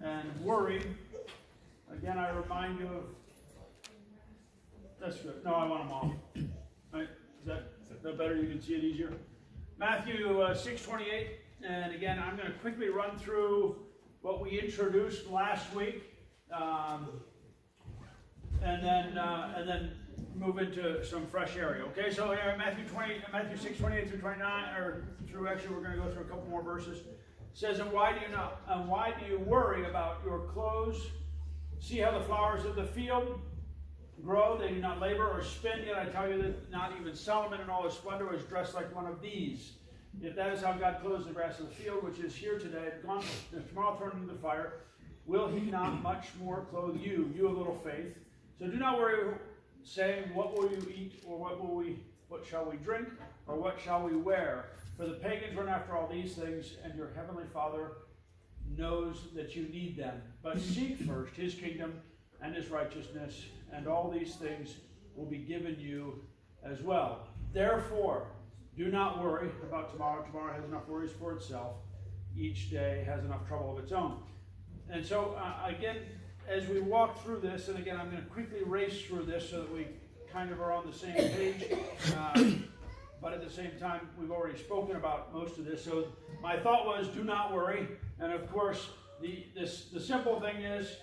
And worry, again, I remind you of, that's good. No, I want them all. Right? Is that better? You can see it easier? Matthew 6:28. And again, I'm going to quickly run through what we introduced last week. And then move into some fresh area. Okay, so here Matthew 6:28 through 29, or through actually we're going to go through a couple more verses. It says, and why do you worry about your clothes? See how the flowers of the field grow, they do not labor or spin, yet I tell you that not even Solomon in all his splendor was dressed like one of these. If that is how God clothes the grass of the field, which is here today, gone tomorrow thrown into the fire, will he not much more clothe you, you of little faith? So do not worry, saying, what will you eat, or what shall we drink, or what shall we wear? For the pagans run after all these things, and your heavenly Father knows that you need them. But seek first his kingdom and his righteousness, and all these things will be given you as well. Therefore, do not worry about tomorrow. Tomorrow has enough worries for itself. Each day has enough trouble of its own. And so, again, as we walk through this, and again, I'm going to quickly race through this so that we kind of are on the same page. But at the same time, we've already spoken about most of this. So my thought was, do not worry. And of course, the simple thing is,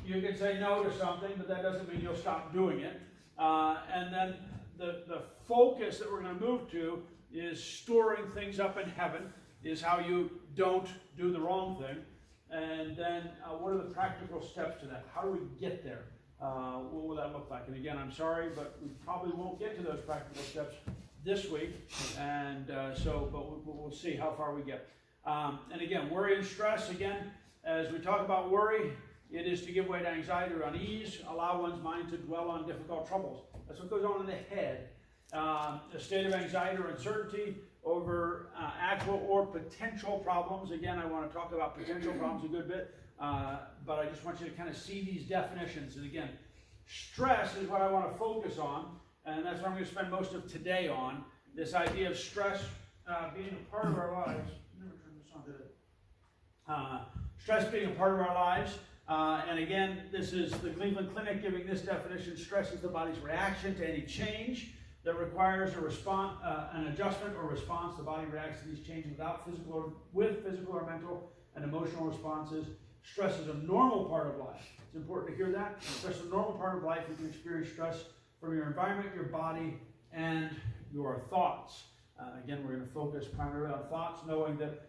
you can say no to something, but that doesn't mean you'll stop doing it. And then the focus that we're going to move to is storing things up in heaven, is how you don't do the wrong thing. And then what are the practical steps to that? How do we get there? What will that look like? And again, I'm sorry, but we probably won't get to those practical steps this week. And but we'll see how far we get. And again, worry and stress, again, as we talk about worry, it is to give way to anxiety or unease, allow one's mind to dwell on difficult troubles. That's what goes on in the head. A state of anxiety or uncertainty over actual or potential problems. Again, I want to talk about potential problems a good bit, but I just want you to kind of see these definitions. And again, stress is what I want to focus on, and that's what I'm going to spend most of today on. This idea of stress being a part of our lives. Never turn this on, did it? Stress being a part of our lives. And again, this is the Cleveland Clinic giving this definition. Stress is the body's reaction to any change that requires a response, an adjustment or response. The body reacts to these changes with physical or mental and emotional responses. Stress is a normal part of life. It's important to hear that. Stress is a normal part of life. You can experience stress from your environment, your body, and your thoughts. Again, we're going to focus primarily on thoughts, knowing that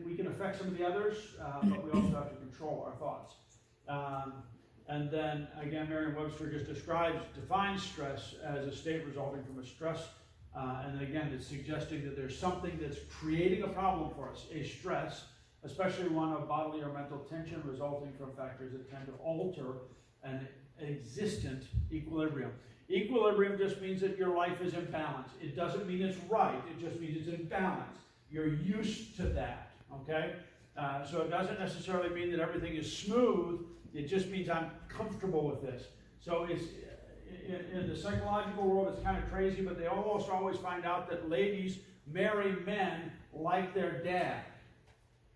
we can affect some of the others, but we also have to control our thoughts. And then, again, Merriam-Webster just defines stress as a state resulting from a stress. And again, it's suggesting that there's something that's creating a problem for us, a stress, especially one of bodily or mental tension resulting from factors that tend to alter an existent equilibrium. Equilibrium just means that your life is in balance. It doesn't mean it's right. It just means it's in balance. You're used to that, okay? So it doesn't necessarily mean that everything is smooth. It just means I'm comfortable with this. So it's in the psychological world, it's kind of crazy, but they almost always find out that ladies marry men like their dad.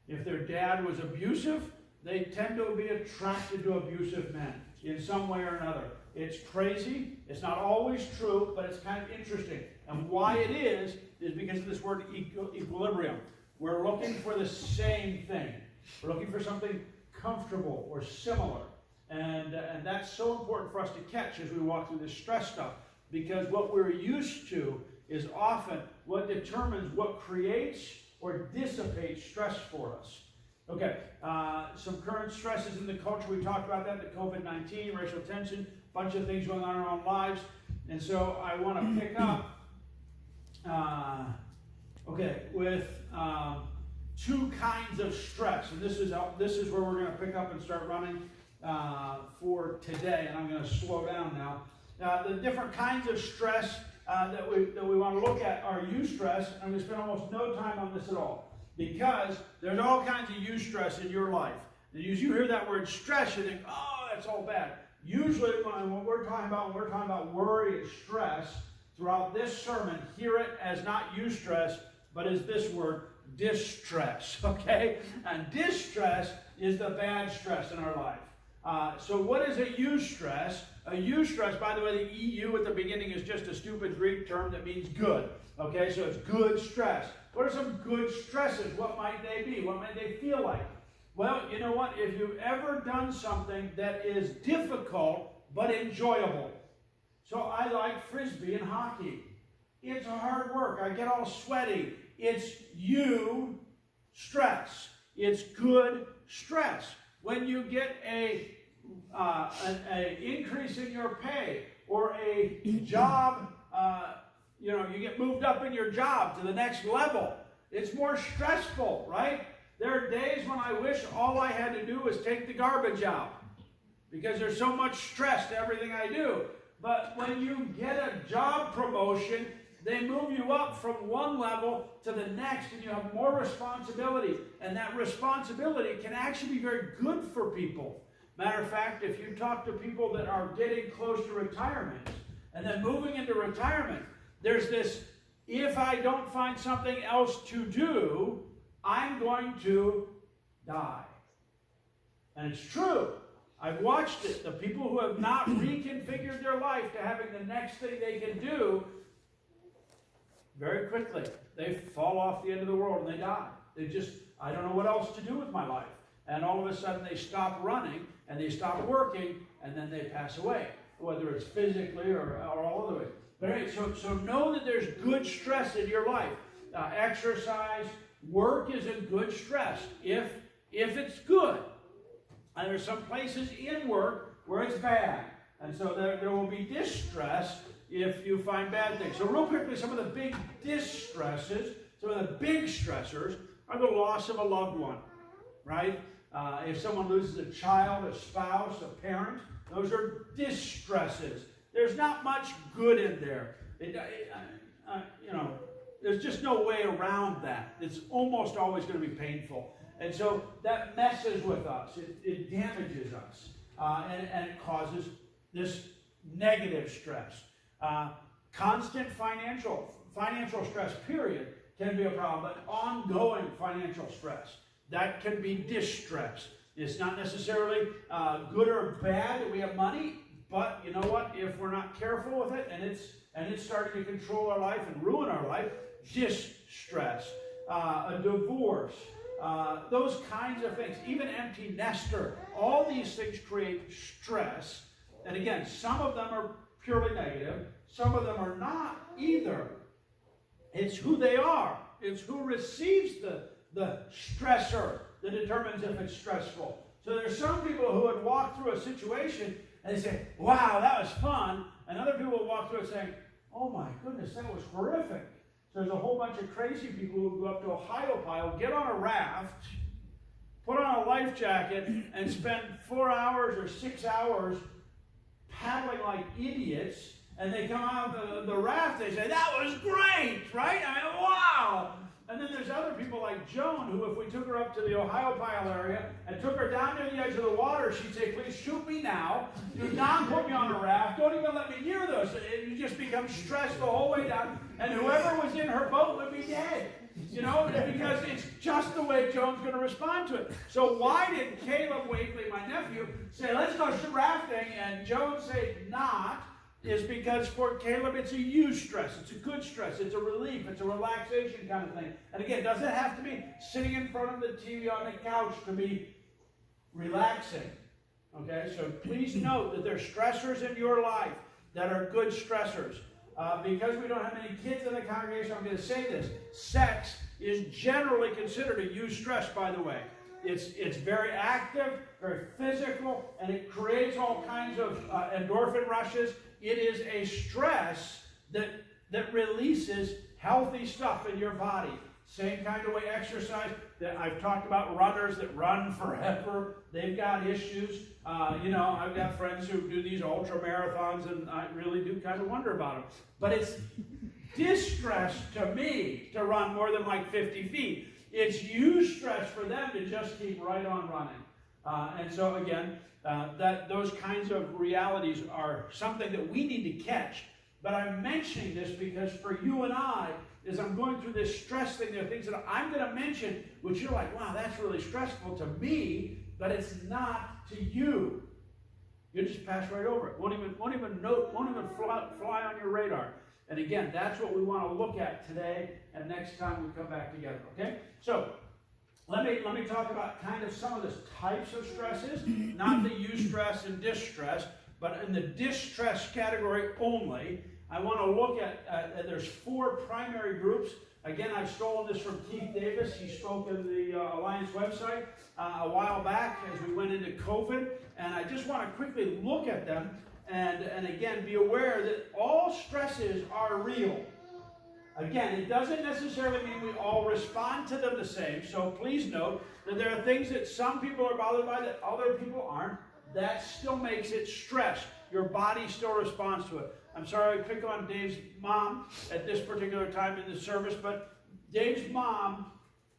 If their dad was abusive, they tend to be attracted to abusive men in some way or another. It's crazy. It's not always true, but it's kind of interesting. And why it is because of this word equilibrium. We're looking for the same thing. We're looking for something comfortable or similar. And that's so important for us to catch as we walk through this stress stuff. Because what we're used to is often what determines what creates or dissipates stress for us. Okay, some current stresses in the culture. We talked about that, the COVID-19, racial tension, a bunch of things going on in our own lives. And so I want to pick up, with two kinds of stress. And this is where we're going to pick up and start running for today. And I'm going to slow down now. The different kinds of stress that we want to look at are eustress. I'm going to spend almost no time on this at all, because there's all kinds of eustress in your life. And as you hear that word stress, you think, oh, that's all bad. Usually when we're talking about worry and stress, throughout this sermon, hear it as not eustress, but as this word, distress, okay? And distress is the bad stress in our life. So what is a eustress? A eustress, by the way, the EU at the beginning is just a stupid Greek term that means good. Okay, so it's good stress. What are some good stresses? What might they be? What might they feel like? Well, you know what? If you've ever done something that is difficult but enjoyable. So I like Frisbee and hockey. It's hard work. I get all sweaty. It's stress. It's good stress. When you get an increase in your pay or a job, you get moved up in your job to the next level. It's more stressful, right? There are days when I wish all I had to do was take the garbage out because there's so much stress to everything I do. But when you get a job promotion, they move you up from one level to the next and you have more responsibility. And that responsibility can actually be very good for people. Matter of fact, if you talk to people that are getting close to retirement and then moving into retirement, there's this, if I don't find something else to do, I'm going to die. And it's true. I've watched it. The people who have not reconfigured their life to having the next thing they can do, very quickly, they fall off the end of the world and they die. I don't know what else to do with my life. And all of a sudden they stop running and they stop working and then they pass away, whether it's physically or all other ways. But anyway, so know that there's good stress in your life. Exercise, work is a good stress if it's good. And there's some places in work where it's bad. And so there will be distress if you find bad things. So real quickly, some of the big distresses, some of the big stressors are the loss of a loved one, right? If someone loses a child, a spouse, a parent, those are distresses. There's not much good in there. There's just no way around that. It's almost always going to be painful. And so that messes with us. It damages us. And it causes this negative stress. Constant financial stress, period, can be a problem. But ongoing financial stress, that can be distress. It's not necessarily good or bad that we have money, but you know what? If we're not careful with it and it's starting to control our life and ruin our life, distress, a divorce, those kinds of things, even empty nester, all these things create stress. And again, some of them are purely negative, some of them are not either. It's who they are. It's who receives the stressor that determines if it's stressful. So there's some people who would walk through a situation and they say, wow, that was fun. And other people would walk through it saying, oh my goodness, that was horrific. So there's a whole bunch of crazy people who go up to Ohiopyle, get on a raft, put on a life jacket, and spend 4 hours or 6 hours paddling like idiots. And they come out of the raft, they say, that was great, right? I mean, wow. And then there's other people like Joan, who if we took her up to the Ohiopyle area and took her down near the edge of the water, she'd say, please shoot me now. Do not put me on a raft. Don't even let me near those. You just become stressed the whole way down. And whoever was in her boat would be dead. Because it's just the way Joan's going to respond to it. So why did Caleb Wakely, my nephew, say, let's go rafting, and Joan said not? Is because for Caleb it's a eustress, it's a good stress, it's a relief, it's a relaxation kind of thing. And again, it doesn't have to be sitting in front of the TV on the couch to be relaxing. Okay, so please note that there's stressors in your life that are good stressors. Because we don't have many kids in the congregation, I'm going to say this. Sex is generally considered a eustress, by the way. It's very active, very physical, and it creates all kinds of endorphin rushes. It is a stress that releases healthy stuff in your body. Same kind of way exercise that I've talked about, runners that run forever. They've got issues. I've got friends who do these ultra marathons, and I really do kind of wonder about them. But it's distress to me to run more than like 50 feet. It's eustress for them to just keep right on running. And so again, those kinds of realities are something that we need to catch. But I'm mentioning this because for you and I, is I'm going through this stress thing. There are things that I'm going to mention, which you're like, wow, that's really stressful to me, but it's not to you. You just pass right over it. Won't even fly on your radar. And again, that's what we want to look at today and next time we come back together. Okay? So let me talk about kind of some of the types of stresses, not the eustress and distress, but in the distress category only. I want to look at there's 4 primary groups. Again, I've stolen this from Keith Davis. He spoke in the Alliance website a while back as we went into COVID. And I just want to quickly look at them and again, be aware that all stresses are real. Again, it doesn't necessarily mean we all respond to them the same. So please note that there are things that some people are bothered by that other people aren't. That still makes it stress. Your body still responds to it. I'm sorry I pick on Dave's mom at this particular time in the service, but Dave's mom,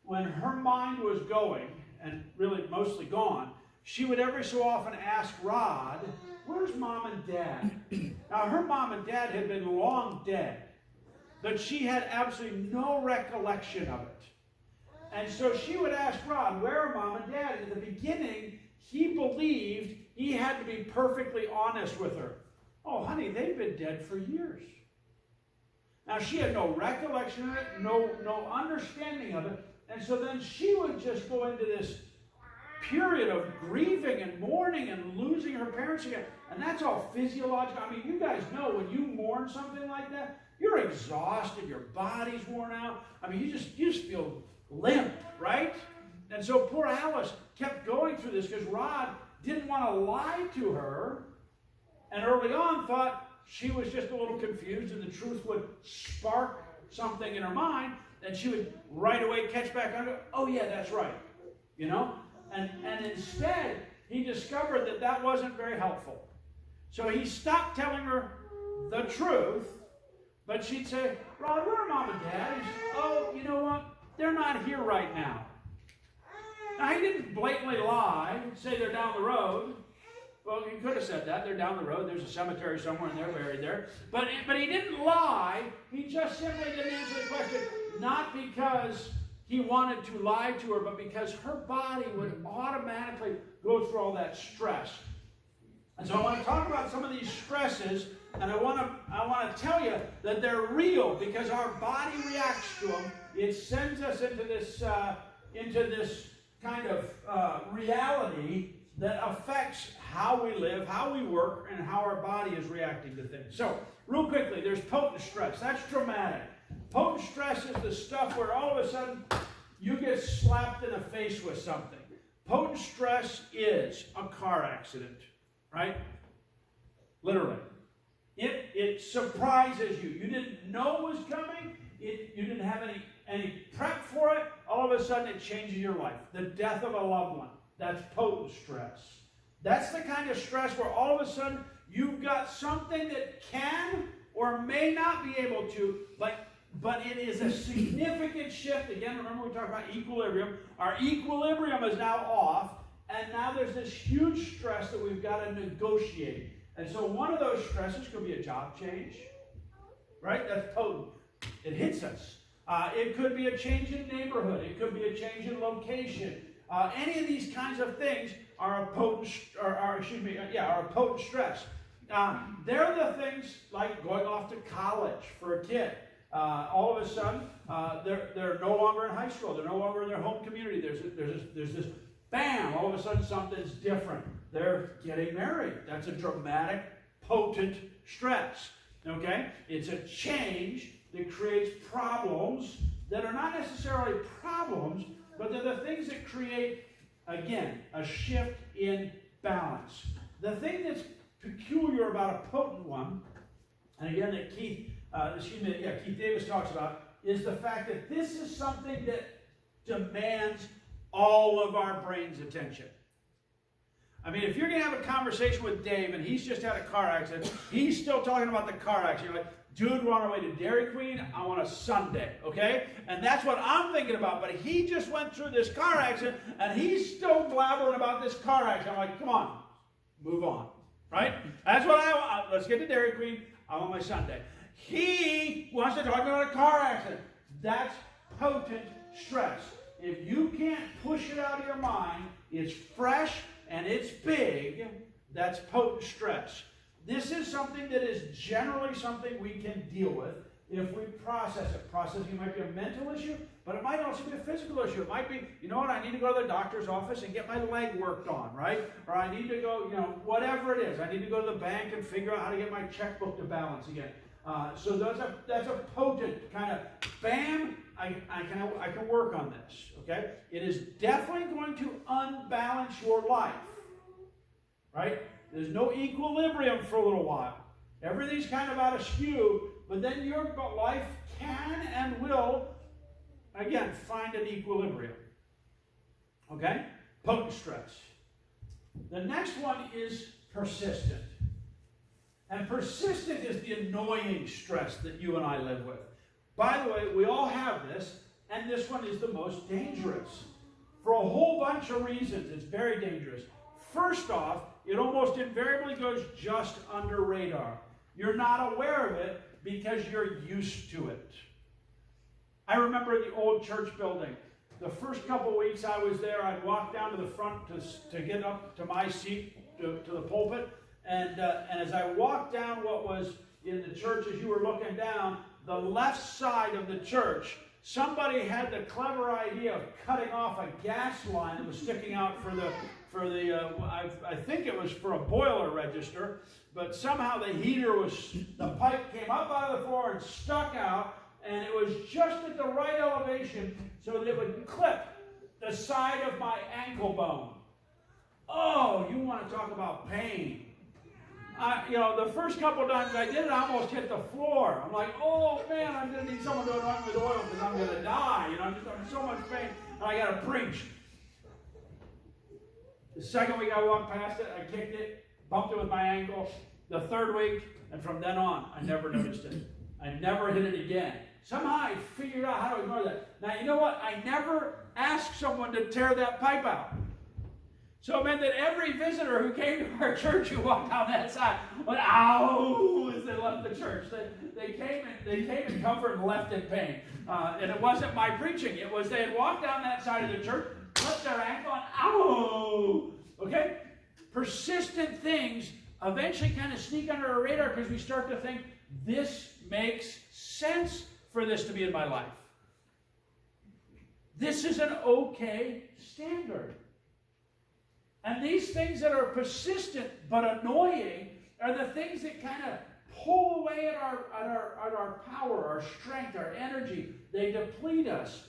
when her mind was going, and really mostly gone, she would every so often ask Rod, where's mom and dad? Now, her mom and dad had been long dead, but she had absolutely no recollection of it. And so she would ask Rod, where are mom and dad? And in the beginning, he believed he had to be perfectly honest with her. Oh, honey, they've been dead for years. Now, she had no recollection of it, no understanding of it. And so then she would just go into this period of grieving and mourning and losing her parents again. And that's all physiological. I mean, you guys know when you mourn something like that, you're exhausted, your body's worn out. I mean, you just feel limp, right? And so poor Alice kept going through this because Rod didn't want to lie to her, and early on thought she was just a little confused and the truth would spark something in her mind, and she would right away catch back on it. Oh yeah, that's right. You know? And instead, he discovered that wasn't very helpful. So he stopped telling her the truth, but she'd say, Rod, where are mom and dad? He said, oh, you know what? They're not here right now. Now, he didn't blatantly lie, say they're down the road. Well, he could have said that. They're down the road. There's a cemetery somewhere and they're buried there. But he didn't lie. He just simply didn't answer the question, not because he wanted to lie to her, but because her body would automatically go through all that stress. And so I want to talk about some of these stresses, and I want to tell you that they're real because our body reacts to them. It sends us into this kind of reality that affects how we live, how we work, and how our body is reacting to things. So, real quickly, there's potent stress. That's traumatic. Potent stress is the stuff where all of a sudden you get slapped in the face with something. Potent stress is a car accident, right? Literally. It surprises you. You didn't know it was coming. You didn't have any prep for it. All of a sudden it changes your life. The death of a loved one. That's potent stress. That's the kind of stress where all of a sudden you've got something that can or may not be able to, but it is a significant shift. Again, remember we talked about equilibrium. Our equilibrium is now off, and now there's this huge stress that we've got to negotiate. And so one of those stresses could be a job change, right? That's potent. It hits us. It could be a change in neighborhood. It could be a change in location. Any of these kinds of things are a potent, are a potent stress. They're the things like going off to college for a kid. All of a sudden, they're no longer in high school. They're no longer in their home community. There's this bam. All of a sudden, something's different. They're getting married. That's a dramatic, potent stress. Okay, it's a change that creates problems that are not necessarily problems, but they're the things that create, again, a shift in balance. The thing that's peculiar about a potent one, and again that Keith Davis talks about, is the fact that this is something that demands all of our brain's attention. I mean, if you're going to have a conversation with Dave and he's just had a car accident, he's still talking about the car accident. You're like, dude, we're on our way to Dairy Queen. I want a sundae, okay? And that's what I'm thinking about. But he just went through this car accident, and he's still blabbering about this car accident. I'm like, come on, move on, right? That's what I want. Let's get to Dairy Queen. I want my sundae. He wants to talk about a car accident. That's potent stress. If you can't push it out of your mind, it's fresh and it's big, that's potent stress. This is something that is generally something we can deal with if we process it. Processing might be a mental issue, but it might also be a physical issue. It might be, you know what, I need to go to the doctor's office and get my leg worked on, right? Or I need to go, whatever it is. I need to go to the bank and figure out how to get my checkbook to balance again. So that's a potent kind of, bam, I can work on this, okay? It is definitely going to unbalance your life, right? There's no equilibrium for a little while. Everything's kind of out of skew, but then your life can and will, again, find an equilibrium. Okay? Potent stress. The next one is persistent. And persistent is the annoying stress that you and I live with. By the way, we all have this, and this one is the most dangerous. For a whole bunch of reasons, it's very dangerous. First off, it almost invariably goes just under radar. You're not aware of it because you're used to it. I remember the old church building. The first couple of weeks I was there, I'd walk down to the front to get up to my seat, to the pulpit. And as I walked down what was in the church, as you were looking down, the left side of the church, somebody had the clever idea of cutting off a gas line that was sticking out for the I think it was for a boiler register, but somehow the pipe came up out of the floor and stuck out, and it was just at the right elevation so that it would clip the side of my ankle bone. Oh, you want to talk about pain. The first couple of times I did it, I almost hit the floor. I'm like, oh man, I'm going to need someone to anoint me with oil because I'm going to die. I'm in so much pain, and I got to preach. The second week I walked past it, I kicked it, bumped it with my ankle. The third week, and from then on, I never noticed it. I never hit it again. Somehow I figured out how to ignore that. Now, you know what? I never asked someone to tear that pipe out. So it meant that every visitor who came to our church who walked down that side went, ow, as they left the church. They came in comfort and left in pain. And it wasn't my preaching. It was they had walked down that side of the church, clipped their ankle, and ow. Okay? Persistent things eventually kind of sneak under our radar because we start to think, this makes sense for this to be in my life. This is an okay standard. And these things that are persistent but annoying are the things that kind of pull away at our power, our strength, our energy. They deplete us.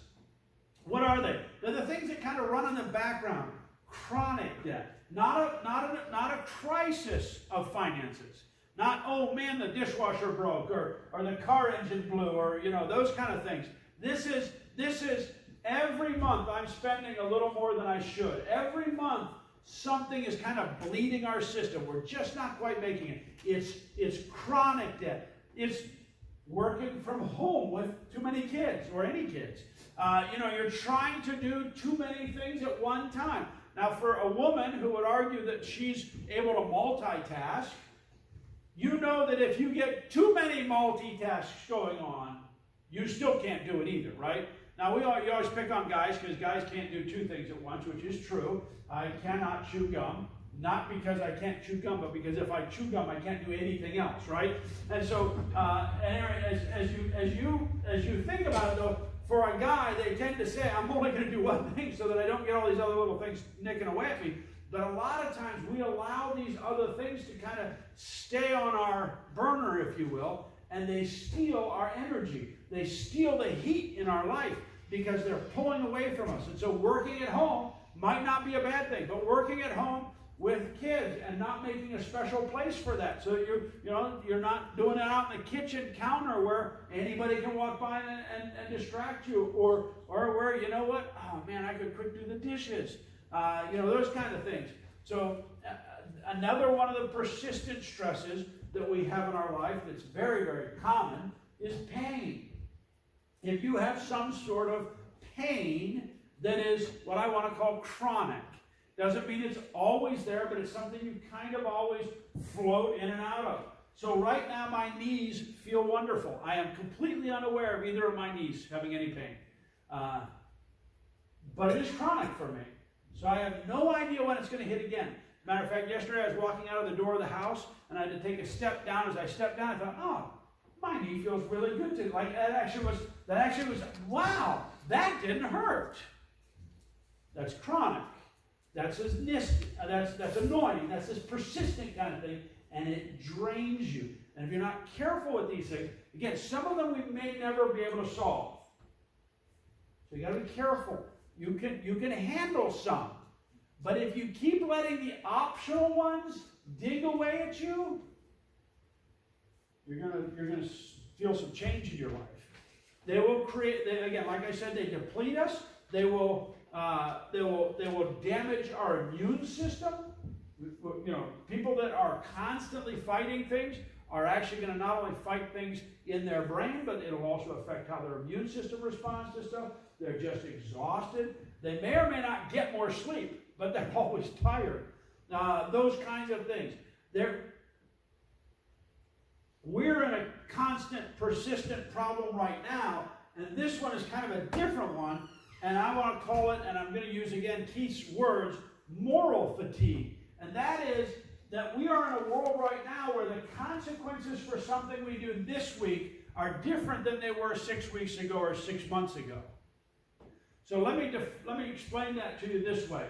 What are they? They're the things that kind of run in the background. Chronic debt. Not a crisis of finances. Not, oh man, the dishwasher broke, or the car engine blew, or those kind of things. This is every month I'm spending a little more than I should. Every month something is kind of bleeding our system. We're just not quite making it. It's chronic debt. It's working from home with too many kids, or any kids. You're trying to do too many things at one time. Now, for a woman who would argue that she's able to multitask, you know that if you get too many multitasks going on, you still can't do it either, right? Now, you always pick on guys because guys can't do two things at once, which is true. I cannot chew gum, not because I can't chew gum, but because if I chew gum, I can't do anything else, right? And so, anyway, as you think about it, though, for a guy, they tend to say, I'm only going to do one thing so that I don't get all these other little things nicking away at me. But a lot of times we allow these other things to kind of stay on our burner, if you will, and they steal our energy. They steal the heat in our life because they're pulling away from us. And so working at home might not be a bad thing, but working at home with kids and not making a special place for that, so that you're not doing it out in the kitchen counter where anybody can walk by and distract you, or where oh man, I could quick do the dishes, those kind of things. So another one of the persistent stresses that we have in our life that's very, very common is pain. If you have some sort of pain that is what I want to call chronic, doesn't mean it's always there, but it's something you kind of always float in and out of. So right now my knees feel wonderful. I am completely unaware of either of my knees having any pain. But it is chronic for me. So I have no idea when it's going to hit again. Matter of fact, yesterday I was walking out of the door of the house and I had to take a step down. As I stepped down, I thought, oh, my knee feels really good today. Like that actually was, wow, that didn't hurt. That's chronic. That's that's annoying. That's this persistent kind of thing, and it drains you. And if you're not careful with these things, again, some of them we may never be able to solve. So you got to be careful. You can handle some, but if you keep letting the optional ones dig away at you, you're gonna feel some change in your life. They will again, like I said, they deplete us. They will damage our immune system. People that are constantly fighting things are actually going to not only fight things in their brain, but it'll also affect how their immune system responds to stuff. They're just exhausted. They may or may not get more sleep, but they're always tired. Those kinds of things. We're in a constant, persistent problem right now, and this one is kind of a different one, and I want to call it, and I'm going to use again Keith's words, moral fatigue. And that is that we are in a world right now where the consequences for something we do this week are different than they were 6 weeks ago or 6 months ago. So let me explain that to you this way.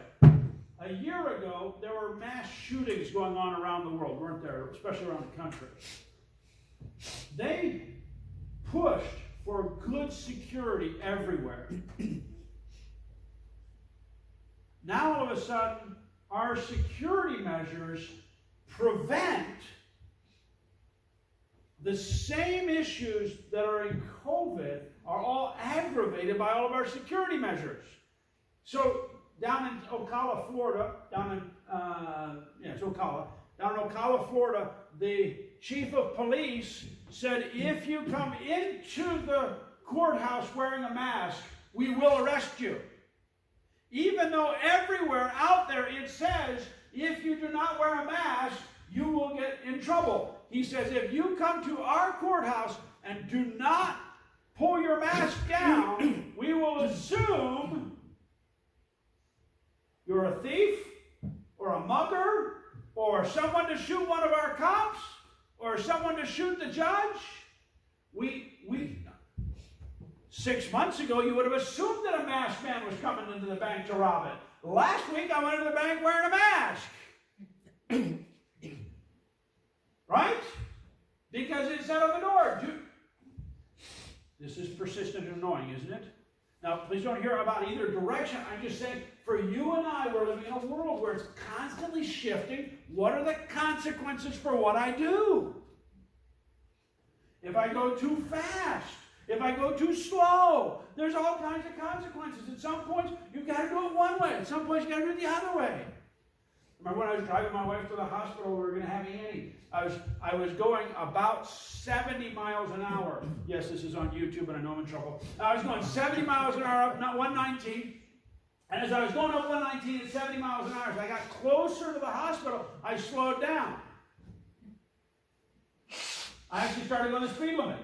A year ago, there were mass shootings going on around the world, weren't there? Especially around the country. They pushed for good security everywhere. Now all of a sudden, our security measures prevent the same issues that are in COVID are all aggravated by all of our security measures. So down in Ocala, Florida, down in Ocala, Florida, the chief of police said, if you come into the courthouse wearing a mask, we will arrest you. Even though everywhere out there it says, if you do not wear a mask, you will get in trouble. He says, if you come to our courthouse and do not pull your mask down, we will assume you're a thief, or a mugger, or someone to shoot one of our cops, or someone to shoot the judge. 6 months ago, you would have assumed that a masked man was coming into the bank to rob it. Last week, I went into the bank wearing a mask. Right? Because it said on the door. This is persistent and annoying, isn't it? Now, please don't hear about either direction. I'm just saying, for you and I, we're living in a world where it's constantly shifting. What are the consequences for what I do? If I go too fast, if I go too slow, there's all kinds of consequences. At some points, you've got to do it one way. At some points, you've got to do it the other way. Remember when I was driving my wife to the hospital, we were going to have Annie. I was going about 70 miles an hour. Yes, this is on YouTube, and I know I'm in trouble. I was going 70 miles an hour up, not 119. And as I was going up 119 at 70 miles an hour, as I got closer to the hospital, I slowed down. I actually started going the speed limit.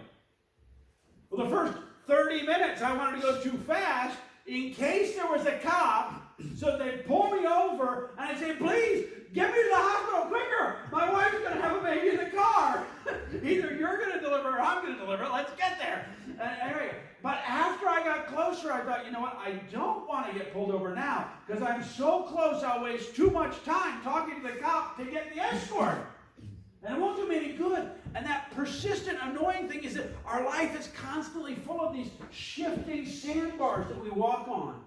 Well, the first 30 minutes, I wanted to go too fast in case there was a cop. So they'd pull me over, and I'd say, please, get me to the hospital quicker. My wife's going to have a baby in the car. Either you're going to deliver or I'm going to deliver. Let's get there. Anyway, but after I got closer, I thought, you know what? I don't want to get pulled over now because I'm so close I'll waste too much time talking to the cop to get the escort. And it won't do me any good. And that persistent, annoying thing is that our life is constantly full of these shifting sandbars that we walk on.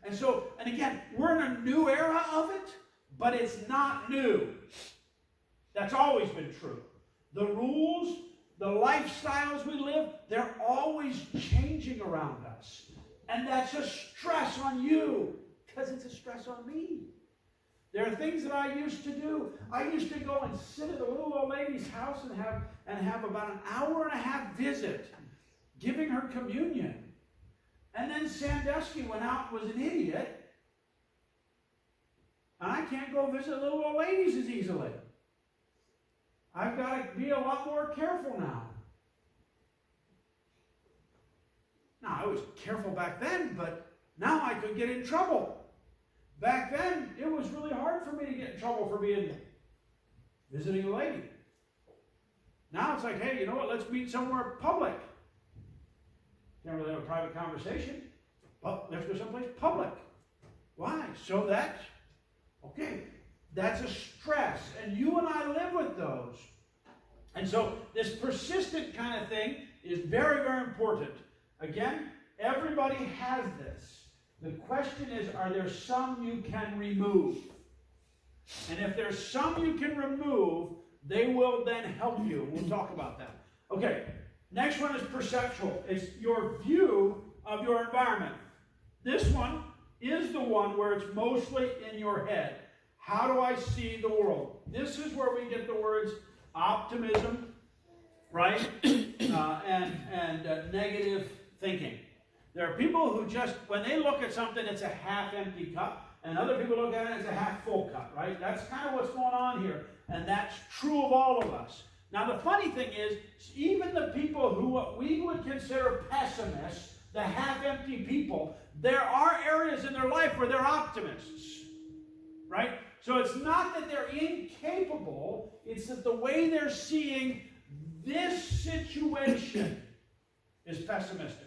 And so, and again, we're in a new era of it, but it's not new. That's always been true. The rules, the lifestyles we live, they're always changing around us. And that's a stress on you, because it's a stress on me. There are things that I used to do. I used to go and sit at a little old lady's house and have about an hour and a half visit, giving her communion. And then Sandusky went out and was an idiot. And I can't go visit little old ladies as easily. I've got to be a lot more careful now. Now, I was careful back then, but now I could get in trouble. Back then, it was really hard for me to get in trouble for visiting a lady. Now it's like, hey, you know what? Let's meet somewhere public. Can't really have a private conversation. Well, let's go someplace public. Why? So that, okay, that's a stress. And you and I live with those. And so this persistent kind of thing is very, very important. Again, everybody has this. The question is, are there some you can remove? And if there's some you can remove, they will then help you. We'll talk about that. Okay, next one is perceptual. It's your view of your environment. This one is the one where it's mostly in your head. How do I see the world? This is where we get the words optimism, right? And negative thinking. There are people who just, when they look at something, it's a half-empty cup, and other people look at it as a half-full cup, right? That's kind of what's going on here, and that's true of all of us. Now, the funny thing is, even the people who what we would consider pessimists, the half-empty people, there are areas in their life where they're optimists, right? So it's not that they're incapable, it's that the way they're seeing this situation is pessimistic.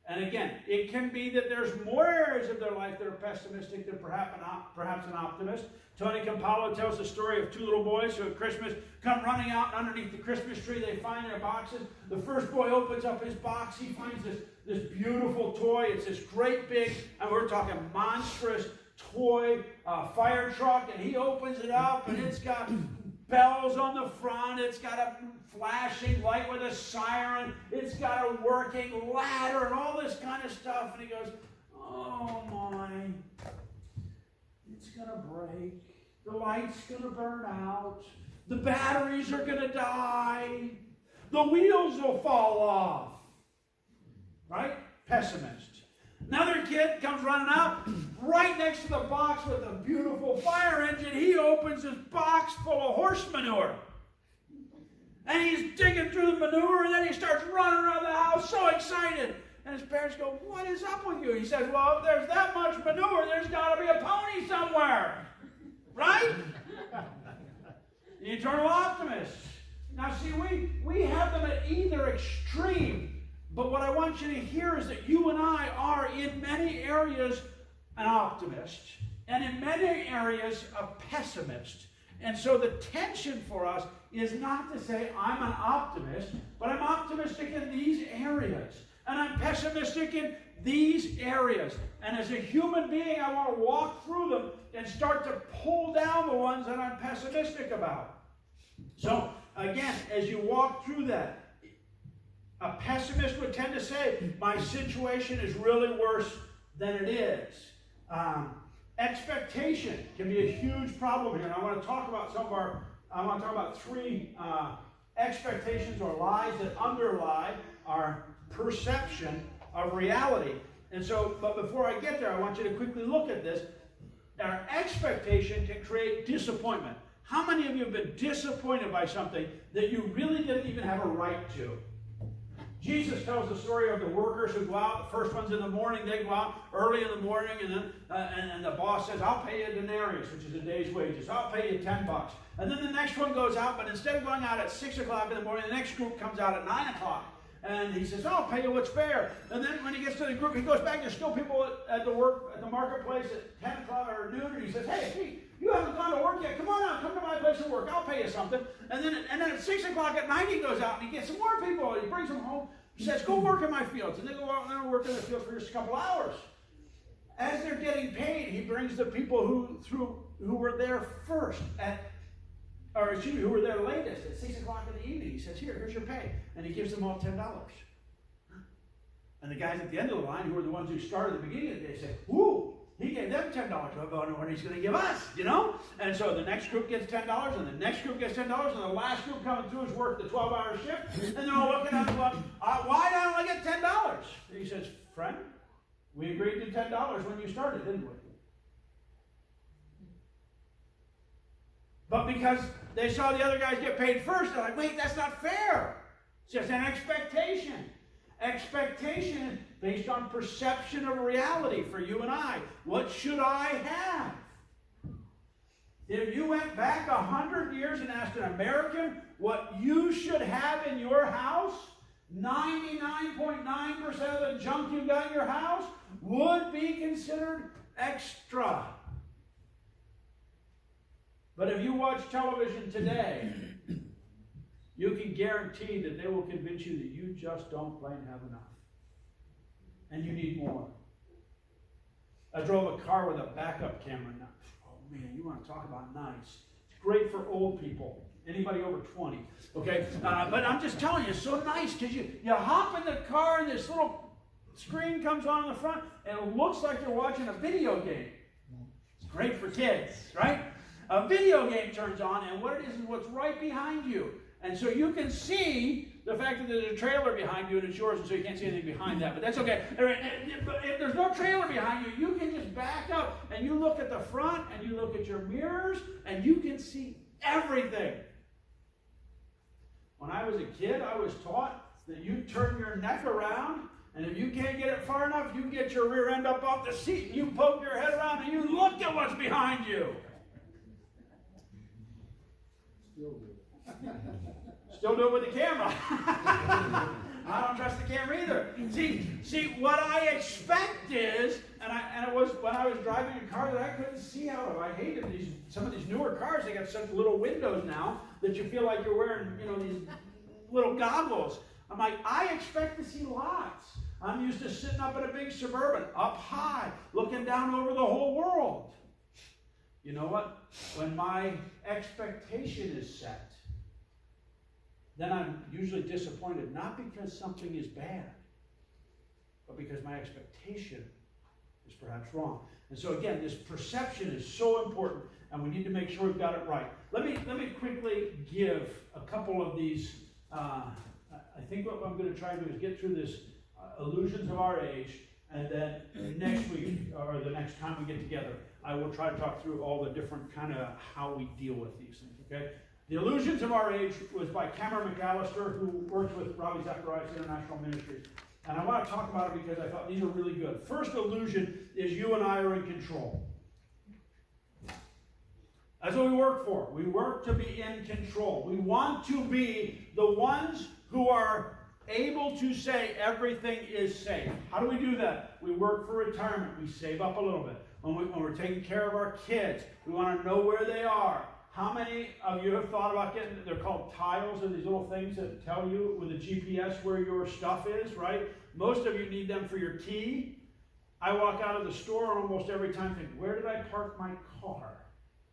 And again, it can be that there's more areas of their life that are pessimistic than perhaps an optimist. Tony Campolo tells the story of two little boys who at Christmas come running out underneath the Christmas tree. They find their boxes. The first boy opens up his box. He finds this beautiful toy. It's this great big, and we're talking monstrous toy fire truck. And he opens it up, and it's got bells on the front. It's got a flashing light with a siren. It's got a working ladder and all this kind of stuff. And he goes, oh my, it's going to break. The light's going to burn out. The batteries are going to die. The wheels will fall off. Right? Pessimist. Another kid comes running out right next to the box with a beautiful fire engine. He opens his box full of horse manure. And he's digging through the manure, and then he starts running around the house so excited. And his parents go, what is up with you? He says, well, if there's that much manure, there's got to be a pony somewhere. Right? The eternal optimist. Now, see, we have them at either extreme. But what I want you to hear is that you and I are in many areas an optimist, and in many areas a pessimist. And so the tension for us is not to say I'm an optimist, but I'm optimistic in these areas. And I'm pessimistic in these areas. And as a human being, I want to walk through them and start to pull down the ones that I'm pessimistic about. So, again, as you walk through that, a pessimist would tend to say, my situation is really worse than it is. Expectation can be a huge problem here. And I want to talk about I want to talk about three expectations or lies that underlie our perception of reality. And so, but before I get there, I want you to quickly look at this. Our expectation can create disappointment. How many of you have been disappointed by something that you really didn't even have a right to? Jesus tells the story of the workers who go out. The first ones in the morning, they go out early in the morning, and then and the boss says, I'll pay you a denarius, which is a day's wages. I'll pay you $10. And then the next one goes out, but instead of going out at 6 o'clock in the morning, the next group comes out at 9 o'clock. And he says, I'll pay you what's fair. And then when he gets to the group, he goes back. There's still people at the marketplace at 10 o'clock or noon, and he says, hey, you haven't gone to work yet. Come on out. Come to my place of work. I'll pay you something. And then at 6 o'clock at night, he goes out and he gets some more people. And he brings them home. He says, go work in my fields. And they go out and they work in the field for just a couple hours. As they're getting paid, he brings the people who were there first who were there latest at 6 o'clock in the evening. He says, here's your pay. And he gives them all $10. And the guys at the end of the line, who were the ones who started at the beginning of the day, say, whoo, he gave them $10. I don't know what he's going to give us, you know? And so the next group gets $10, and the next group gets $10, and the last group coming through is worked the 12-hour shift, and they're all looking at him going, why don't I get $10? And he says, friend, we agreed to $10 when you started, didn't we? But because they saw the other guys get paid first. They're like, wait, that's not fair. It's just an expectation. Expectation based on perception of reality for you and I. What should I have? If you went back 100 years and asked an American what you should have in your house, 99.9% of the junk you got in your house would be considered extra. But if you watch television today, you can guarantee that they will convince you that you just don't plain have enough. And you need more. I drove a car with a backup camera. Now, oh man, you want to talk about nice. It's great for old people. Anybody over 20. Okay? But I'm just telling you, it's so nice because you hop in the car and this little screen comes on in the front and it looks like you're watching a video game. It's great for kids, right? A video game turns on and what it is what's right behind you. And so you can see the fact that there's a trailer behind you and it's yours, and so you can't see anything behind that. But that's okay. But if there's no trailer behind you, you can just back up and you look at the front and you look at your mirrors and you can see everything. When I was a kid, I was taught that you turn your neck around, and if you can't get it far enough, you can get your rear end up off the seat and you poke your head around and you look at what's behind you. Still do it with the camera. I don't trust the camera either. See, what I expect is, and it was when I was driving a car that I couldn't see out of. I hated some of these newer cars. They got such little windows now that you feel like you're wearing, these little goggles. I'm like, I expect to see lots. I'm used to sitting up in a big Suburban, up high, looking down over the whole world. You know what? When my expectation is set, then I'm usually disappointed, not because something is bad, but because my expectation is perhaps wrong. And so again, this perception is so important, and we need to make sure we've got it right. Let me quickly give a couple of these. I think what I'm going to try to do is get through this illusions of our age, and then next week, or the next time we get together, I will try to talk through all the different kind of how we deal with these things, okay? The Illusions of Our Age was by Cameron McAllister, who works with Ravi Zacharias International Ministries. And I want to talk about it because I thought these are really good. First illusion is you and I are in control. That's what we work for. We work to be in control. We want to be the ones who are able to say everything is safe. How do we do that? We work for retirement. We save up a little bit. When we're taking care of our kids, we want to know where they are. How many of you have thought about getting, they're called tiles, or these little things that tell you with a GPS where your stuff is, right? Most of you need them for your key. I walk out of the store almost every time thinking, where did I park my car,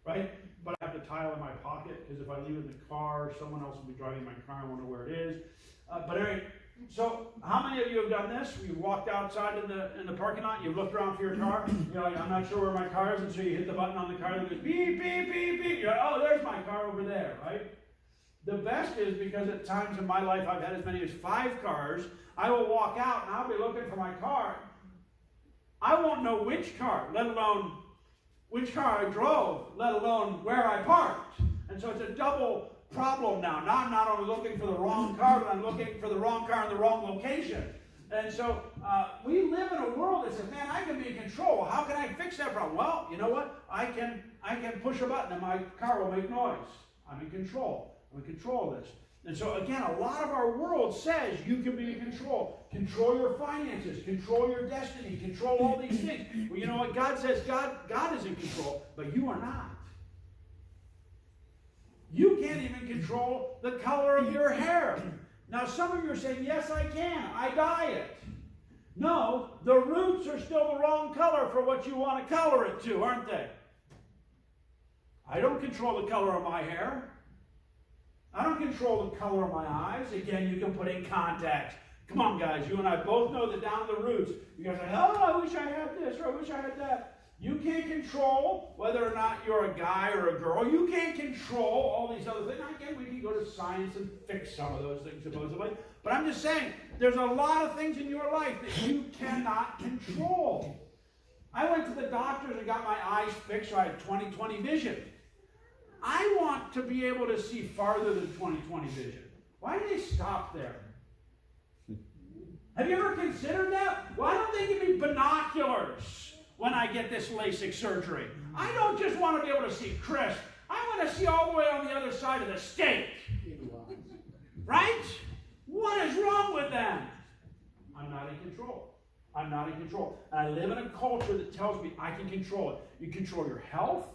right? But I have the tile in my pocket, because if I leave it in the car, someone else will be driving my car, I wonder where it is. But anyway, so how many of you have done this? You walked outside in the parking lot, you looked around for your car, you're like, I'm not sure where my car is, and so you hit the button on the car that goes beep, beep, beep, beep. You're like, oh, there's my car over there, right? The best is because at times in my life I've had as many as 5 cars, I will walk out and I'll be looking for my car. I won't know which car, let alone which car I drove, let alone where I parked. And so it's a double problem now. Now I'm not only looking for the wrong car, but I'm looking for the wrong car in the wrong location. And so we live in a world that says, man, I can be in control. How can I fix that problem? Well, you know what? I can push a button and my car will make noise. I'm in control. I'm in control of this. And so again, a lot of our world says you can be in control. Control your finances, control your destiny, control all these things. Well, you know what? God says God is in control, but you are not. You can't even control the color of your hair. Now, some of you are saying, yes, I can. I dye it. No, the roots are still the wrong color for what you want to color it to, aren't they? I don't control the color of my hair. I don't control the color of my eyes. Again, you can put in contacts. Come on, guys. You and I both know that down the roots, you guys are like, oh, I wish I had this, or I wish I had that. You can't control whether or not you're a guy or a girl. You can't control all these other things. Again, we can go to science and fix some of those things, supposedly. But I'm just saying, there's a lot of things in your life that you cannot control. I went to the doctors and got my eyes fixed so I had 20/20 vision. I want to be able to see farther than 20/20 vision. Why do they stop there? Have you ever considered that? Why don't they give me binoculars when I get this LASIK surgery? I don't just want to be able to see crisp. I want to see all the way on the other side of the state. Right? What is wrong with them? I'm not in control. I'm not in control. And I live in a culture that tells me I can control it. You control your health.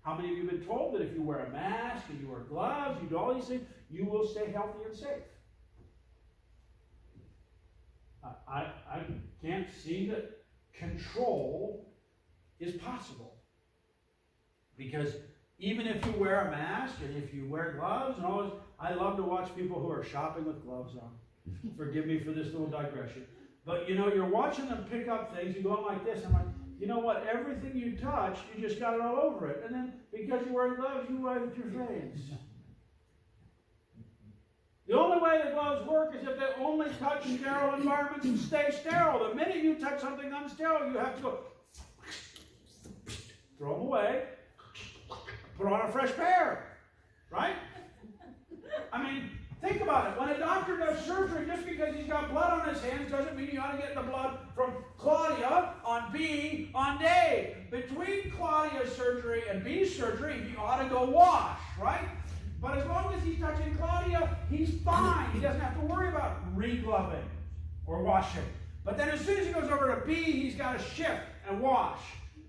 How many of you have been told that if you wear a mask and you wear gloves, you do all these things, you will stay healthy and safe? I can't see that control is possible. Because even if you wear a mask and if you wear gloves and all this, I love to watch people who are shopping with gloves on. Forgive me for this little digression. But you know, you're watching them pick up things, you go on like this, I'm like, you know what, everything you touch, you just got it all over it. And then because you wear gloves, you wipe your face. The only way the gloves work is if they only touch sterile environments and stay sterile. The minute you touch something unsterile, you have to go throw them away, put on a fresh pair, right? I mean, think about it. When a doctor does surgery, just because he's got blood on his hands doesn't mean you ought to get the blood from Claudia on B on Dave. Between Claudia's surgery and B's surgery, you ought to go wash, right? But as long as he's touching Claudia, he's fine. He doesn't have to worry about re-gloving or washing. But then as soon as he goes over to B, he's got to shift and wash.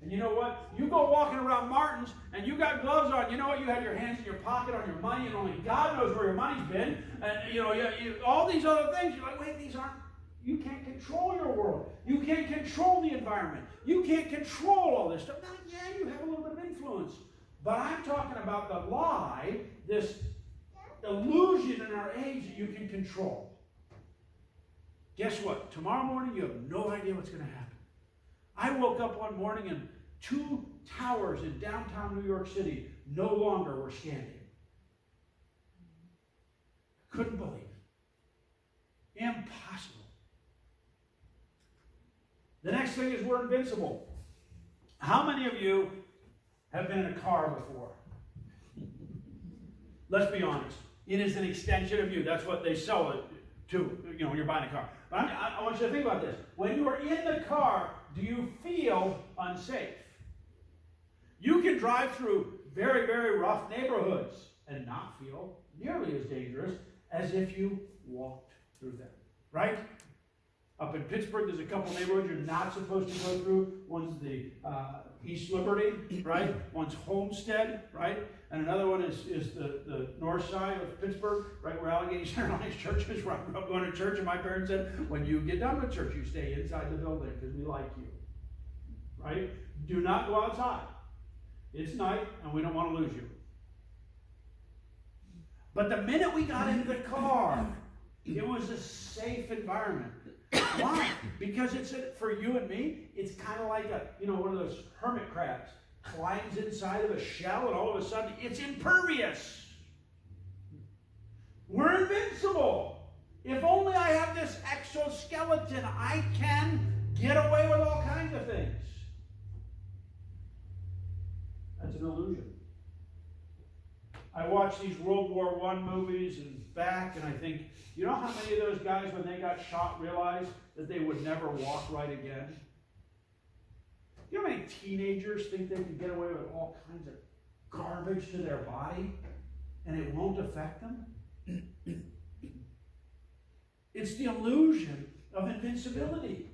And you know what? You go walking around Martin's and you got gloves on. You know what? You have your hands in your pocket on your money, and only God knows where your money's been. And you know, all these other things. You're like, wait, these aren't. You can't control your world. You can't control the environment. You can't control all this stuff. Now, yeah, you have a little bit of influence. But I'm talking about the lie, this illusion in our age that you can control. Guess what? Tomorrow morning, you have no idea what's going to happen. I woke up one morning and 2 towers in downtown New York City no longer were standing. Couldn't believe it. Impossible. The next thing is we're invincible. How many of you have been in a car before? Let's be honest. It is an extension of you. That's what they sell it to, you know, when you're buying a car. But I want you to think about this. When you are in the car, do you feel unsafe? You can drive through very, very rough neighborhoods and not feel nearly as dangerous as if you walked through them, right? Up in Pittsburgh, there's a couple neighborhoods you're not supposed to go through. One's the East Liberty, right? One's Homestead, right? And another one is the north side of Pittsburgh, right where Allegheny Center Alliance Church is, where I grew up going to church, and my parents said, when you get done with church, you stay inside the building because we like you, right? Do not go outside. It's night, and we don't want to lose you. But the minute we got into the car, it was a safe environment. Why? Because it's for you and me, it's kind of like one of those hermit crabs climbs inside of a shell, and all of a sudden it's impervious. We're invincible. If only I have this exoskeleton, I can get away with all kinds of things. That's an illusion. I watch these World War I movies and back, and I think, you know how many of those guys, when they got shot, realized that they would never walk right again? You know how many teenagers think they can get away with all kinds of garbage to their body, and it won't affect them? It's the illusion of invincibility.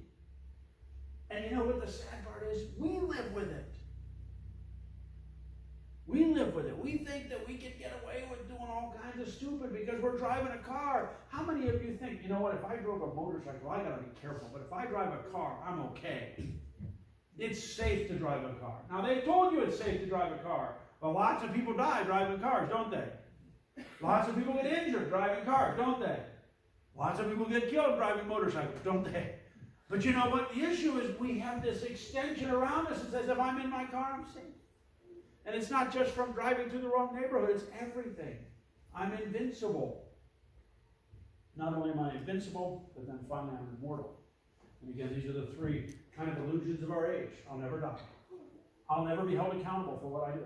And you know what the sad part is? We live with it. We live with it. We think that we can get away with doing all kinds of stupid because we're driving a car. How many of you think, you know what, if I drove a motorcycle, I gotta be careful, but if I drive a car, I'm okay. It's safe to drive a car. Now, they've told you it's safe to drive a car, but lots of people die driving cars, don't they? Lots of people get injured driving cars, don't they? Lots of people get killed driving motorcycles, don't they? But you know what? The issue is we have this extension around us that says if I'm in my car, I'm safe. And it's not just from driving through the wrong neighborhood, it's everything. I'm invincible. Not only am I invincible, but then finally I'm immortal. And again, these are the 3 kind of illusions of our age. I'll never die. I'll never be held accountable for what I do.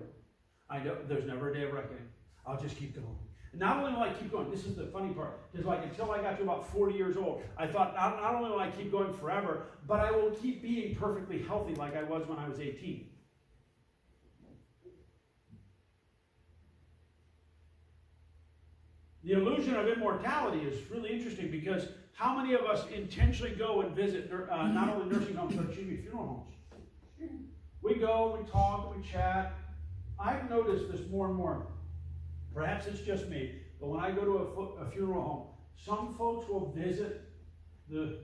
There's never a day of reckoning. I'll just keep going. And not only will I keep going, this is the funny part, because like until I got to about 40 years old, I thought not only will I keep going forever, but I will keep being perfectly healthy like I was when I was 18. The illusion of immortality is really interesting because how many of us intentionally go and visit not only nursing homes, but funeral homes? We go, we talk, we chat. I've noticed this more and more. Perhaps it's just me, but when I go to a funeral home, some folks will visit the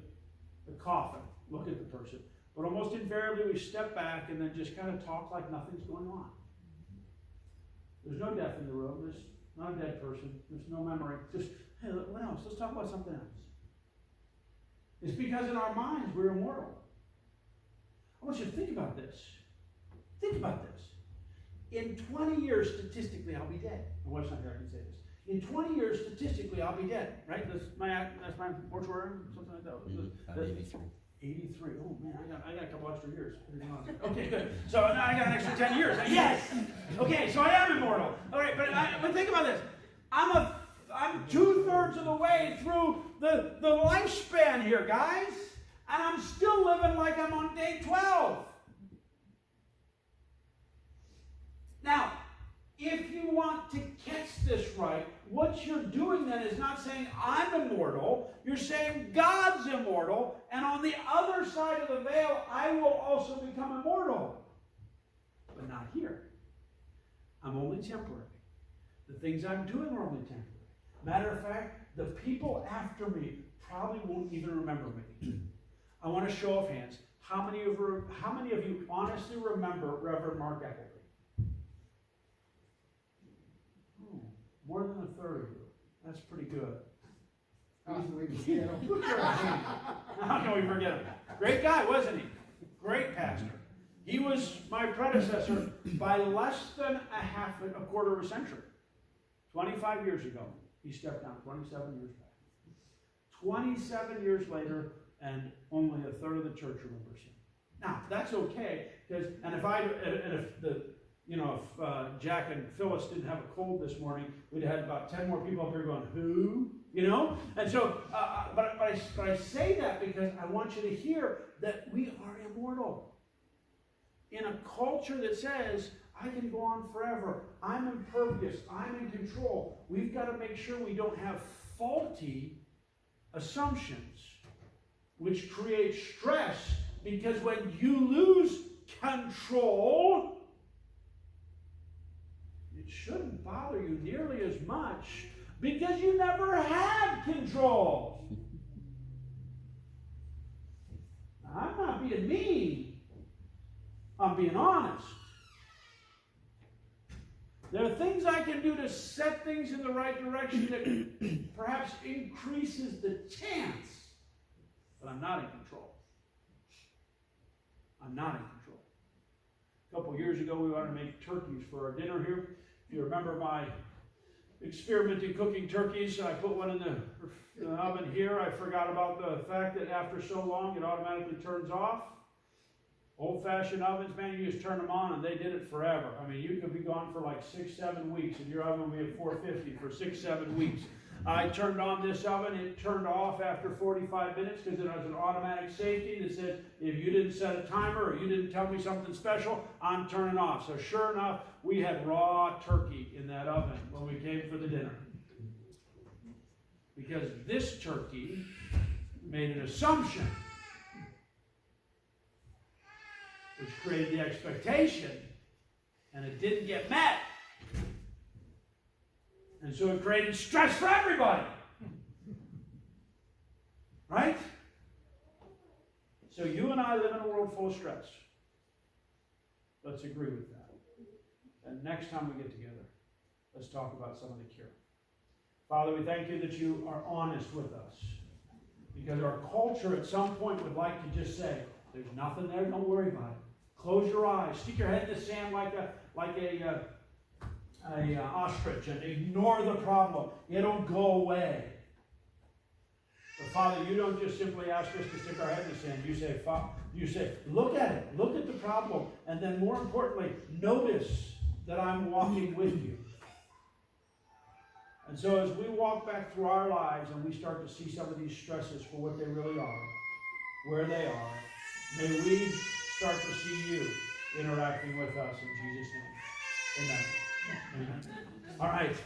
coffin, look at the person, but almost invariably we step back and then just kind of talk like nothing's going on. There's no death in the room. There's not a dead person. There's no memory. Just, hey, what else? Let's talk about something else. It's because in our minds we're immortal. I want you to think about this. Think about this. In 20 years, statistically, I'll be dead. My wife's not here, I can say this. In 20 years, statistically, I'll be dead. Right? That's my mortuary, something like that. 83. 83. Oh man, I got a couple extra years. Okay, good. So now I got an extra 10 years. Yes. Okay, so I am immortal. All right, but think about this. I'm 2/3 of the way through the lifespan here, guys, and I'm still living like I'm on day 12. Now, if you want to catch this right, what you're doing then is not saying I'm immortal, you're saying God's immortal, and on the other side of the veil, I will also become immortal. But not here. I'm only temporary. The things I'm doing are only temporary. Matter of fact, the people after me probably won't even remember me. I want to show of hands. How many of you honestly remember Reverend Mark Appleby? More than a third of you. That's pretty good. How can we forget him? Great guy, wasn't he? Great pastor. He was my predecessor by less than a quarter of a century. 25 years ago, he stepped down. 27 years back. 27 years later, and only a third of the church remembers him. Now that's okay, because if Jack and Phyllis didn't have a cold this morning, we'd had about 10 more people up here going, who? And so, but I say that because I want you to hear that we are immortal. In a culture that says, I can go on forever, I'm impervious, I'm in control, we've got to make sure we don't have faulty assumptions, which create stress, because when you lose control, it shouldn't bother you nearly as much because you never had control. Now, I'm not being mean. I'm being honest. There are things I can do to set things in the right direction that perhaps increases the chance, but I'm not in control. I'm not in control. A couple years ago, we wanted to make turkeys for our dinner here. If you remember my experiment in cooking turkeys, I put one in the oven here. I forgot about the fact that after so long, it automatically turns off. Old-fashioned ovens, man, you just turn them on and they did it forever. I mean, you could be gone for like 6-7 weeks, and your oven will be at 450 for 6-7 weeks. I turned on this oven, it turned off after 45 minutes because it has an automatic safety that said, if you didn't set a timer or you didn't tell me something special, I'm turning off. So sure enough, we had raw turkey in that oven when we came for the dinner. Because this turkey made an assumption, which created the expectation, and it didn't get met. And so it created stress for everybody. Right? So you and I live in a world full of stress. Let's agree with that. And next time we get together, let's talk about some of the cure. Father, we thank you that you are honest with us. Because our culture at some point would like to just say, there's nothing there, don't worry about it. Close your eyes, stick your head in the sand like a ostrich and ignore the problem. It'll go away. But Father, you don't just simply ask us to stick our head in the sand. You say, look at it, look at the problem, and then more importantly, notice that I'm walking with you. And so as we walk back through our lives and we start to see some of these stresses for what they really are, where they are, may we start to see you interacting with us in Jesus' name. Amen. Amen. All right.